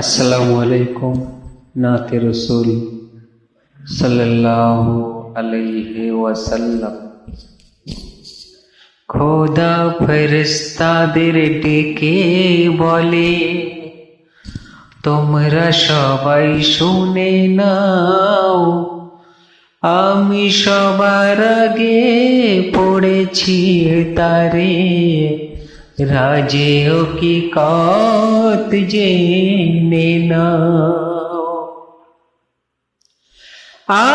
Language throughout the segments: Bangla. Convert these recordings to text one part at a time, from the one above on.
আসসালামু আলাইকুম। নাতে রসুল সাল্লাল্লাহু আলাইহি ওয়াসাল্লাম। খোদা ফেরেশতাদের ডেকে বলে, তোমরা সবাই শুনে নাও, আমি সবার আগে পড়েছি তারে, রাজে হকিকত জেনে নাও।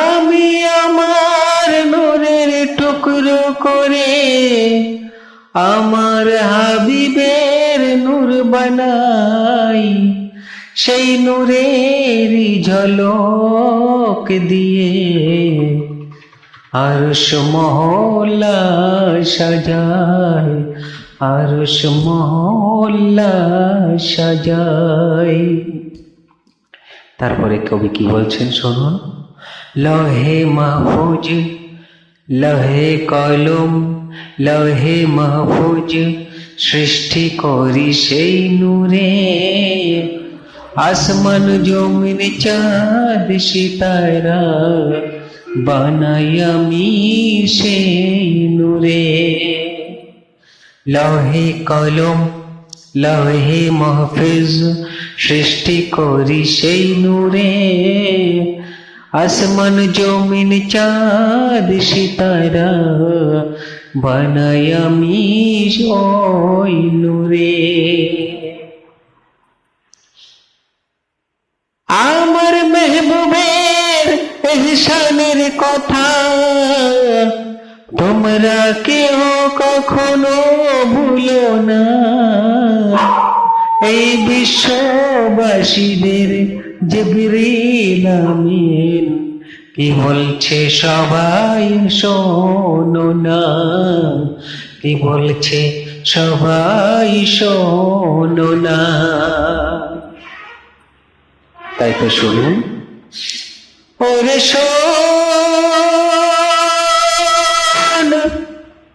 আমি আমার নূরের টুকরো করে আমার হাবিবের নূর বানাই, সেই নূরের ঝলক দিয়ে আরশ মহল্লা সাজায়, আরশ মহল্লা সাজায়। তারপরে কবি কি বলছেন শুনুন। লহে মাহফুজ, লহে কলম, লহে মাহফুজ সৃষ্টি করি সেই নূরে, আসমান জমিন চাঁদ সিতারা বানাই আমি সেই নূরে। লহে কলম, লহে মাহফুজ সৃষ্টি করি সেই নূরে, আসমান জমিন চাঁদ সিতারা বানাই আমি ওই নূরে। আমার মেহবুবের ইহসানের কথা তোমরা কেউ কখনো ভুলো না, এই বিশ্ববাসীদের জিবরিল আমিন কি বলছে সবাই শোনো না, কি বলছে সবাই শোনো না। তাই তো শুনুন। ওরে শোন,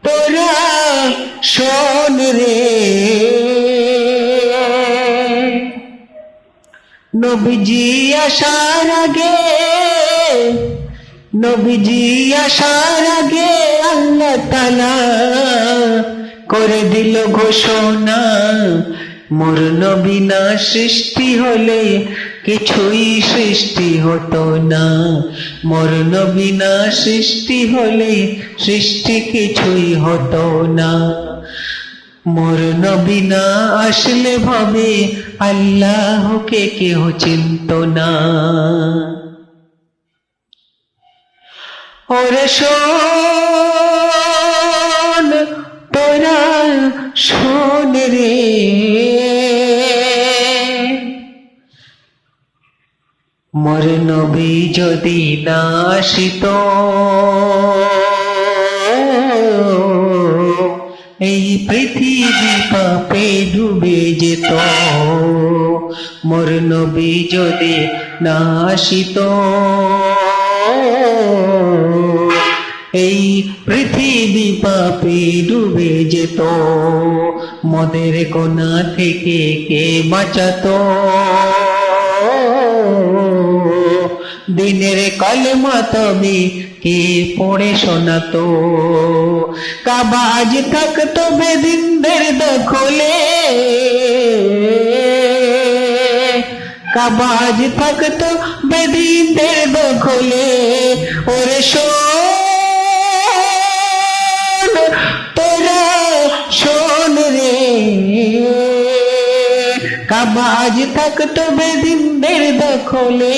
তোরা শোন রে, নবীজি আসার আগে, নবীজি আসার আগে আল্লাহ তাআলা করে দিল ঘোষণা, মোর নবী না সৃষ্টি হলে কিছুই সৃষ্টি হতো না, মোর নবী না সৃষ্টি হলে সৃষ্টি কিছুই হতো না। মোর নবী না আসলে ভাবে আল্লাহকে কেউ চিনত না। ওরে শোন, তোরা শোন রে, মোর নবী যদি না আসিত এই পৃথিবী পাপে ডুবে যেত, মোর নবী যদি না আসিত এই পৃথিবী পাপে ডুবে যেত, মদের গোনা থেকে কে বাঁচাতো, দিনের কালেমা তবে কে পড়ে শোনাতো, কাবা আজ থাকতো বেদিনদের দখলে, কাবা আজ থাকতো বেদিনদের দখলে। ওরে শোন, তোরা শোন রে, কাবা আজ থাকতো বেদিনদের দখলে,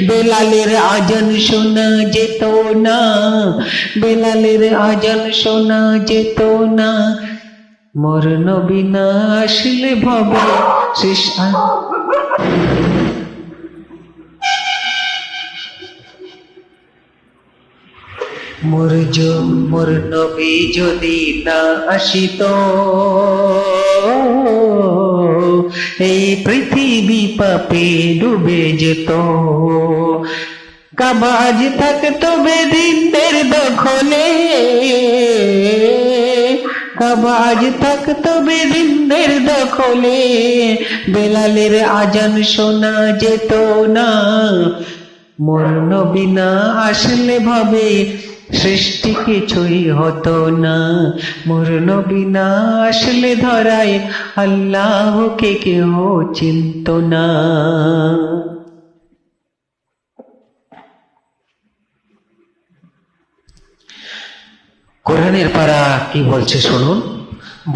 বেলালের আজান শোনা যেত না, বেলালের আজান শোনা যেত না, মোর নবী না আসলে ভাবে মোর নবী যদি না আসিত এই পৃথিবী পাপে ডুবে যেত, কাবা আজ থাকতো বেদিনদের দখলে, কাবা আজ থাকতো বেদিনদের দখলে, বেলালের আজান শোনা যেত না। মোর নবী না আসলে ভাবে সৃষ্টি কিছুই হতো না। মোর নবী না আসলে ধরায় আল্লাহকে কেউ চিনত না। কোরআনের পারা কি বলছে শুনুন।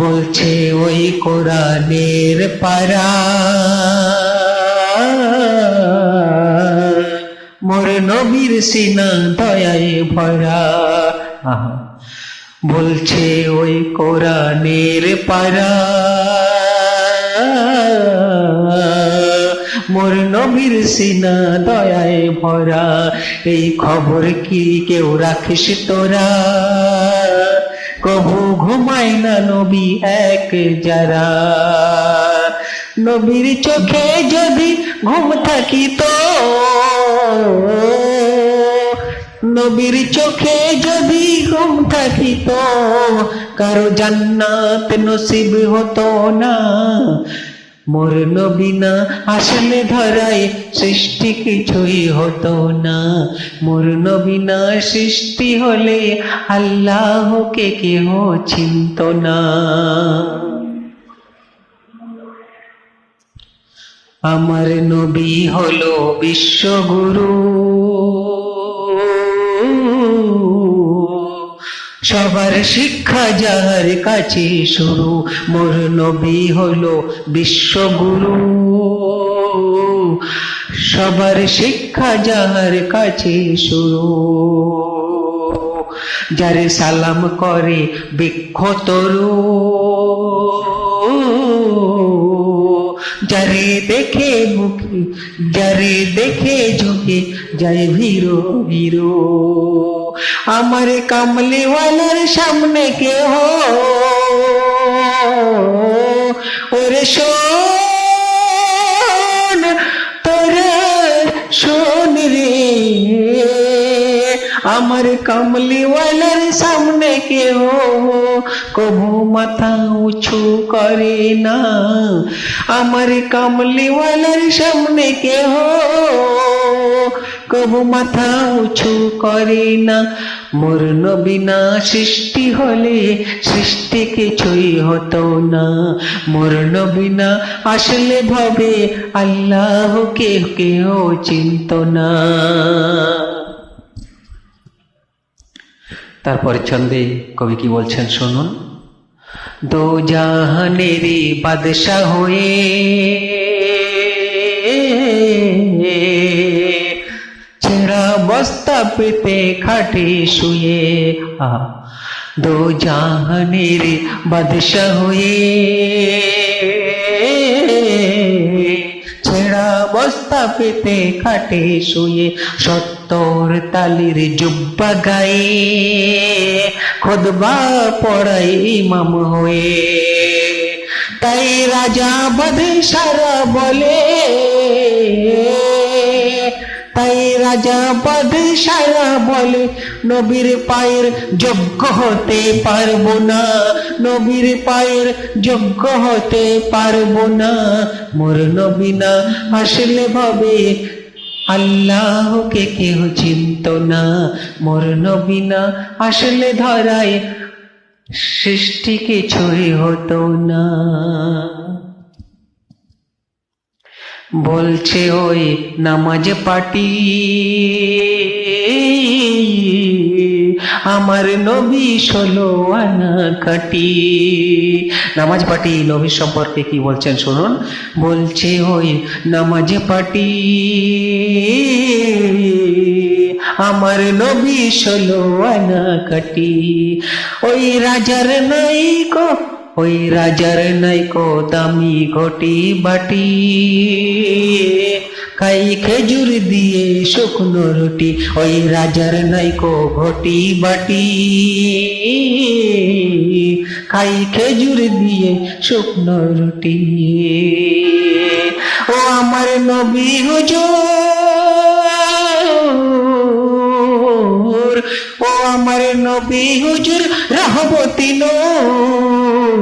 বলছে ওই কোরআনের পারা, মোর নবীর সিনা দয়ায় ভরা। বলছে ওই কোরআনের পারা, মোর নবীর সিনা দয়ায় ভরা। এই খবর কি কেউ রাখিস তোরা, কবু ঘুমায় না নবী এক যারা। নবীর চোখে যদি ঘুম থাকিত, নবীর চোখে যদি ঘুম থাকিত, কারো জান্নাত নসিব হতো না। মোর নবী না আসলে ধরায় সৃষ্টি কিছুই হতো না। মোর নবী না সৃষ্টি হলে আল্লাহকে কেহ চিনত না। আমার নবী হলো বিশ্বগুরু, সবার শিক্ষা যার কাছে শুরু। মোর নবী হলো বিশ্বগুরু, সবার শিক্ষা যার কাছে শুরু। যারে সালাম করে বৃক্ষ তরু, যারে দেখে মুখে, যারে দেখে ঝুঁকে যায় ভীরু ভীরু। আমার কামলিওয়ালার সামনে কেহ ওরে শোন, তোরে শোন রে। আমার কামলিওয়ালার সামনে কেহ কবু মাথা উঁচু করে না। আমার কামলিওয়ালার সামনে কেহ কবু মাথা উঁচু করে না। মোর নবী না সৃষ্টি হলে সৃষ্টি কিছুই হতো না। মোর নবী না আসলে ভাবে আল্লাহকে কেউ চিনত না। তারপরে ছন্দে কবি কি বলছেন শুনুন। দো জাহানেরই বাদশা হয়ে, ছেঁড়া বস্তা পেতে খাটে শুয়ে। দো জাহানের বাদশা হয়ে, ছেঁড়া বস্তা পেতে খাটে শুয়ে। 70 তালির জুব্বা গায়ে, খুতবা পড়াই ইমাম হয়ে। তাই রাজা বাদশারা বলে, তাই রাজা বাদশারা বলে, নবীর পায়ের যোগ্য হতে পারবো না, নবীর পায়ের যোগ্য হতে পারবো না। মোর নবী না আসলে ভাবে আল্লাহকে কেউ চিনত না। মোর নবী না আসলে ধরায় সৃষ্টি কিছুই হতো না। বলছে ওই নামাজ পাটি, আমার নবী 16 আনা খাটি। নামাজ পাটি নবী সম্পর্কে কি বলছেন শুনুন। বলছে ওই নামাজ পাটি, আমার নবী 16 আনা খাটি। ওই রাজার নাইকো, ওই রাজার নাইকো দামি ঘটি বাটি, খাই খেজুর দিয়ে শুকনো রুটি। ওই রাজার নাইকো ঘটি বাটি, খাই খেজুর দিয়ে শুকনো রুটি। ও আমার নবী হুজুর, ও আমার নবী হুজুর রহমতি নূর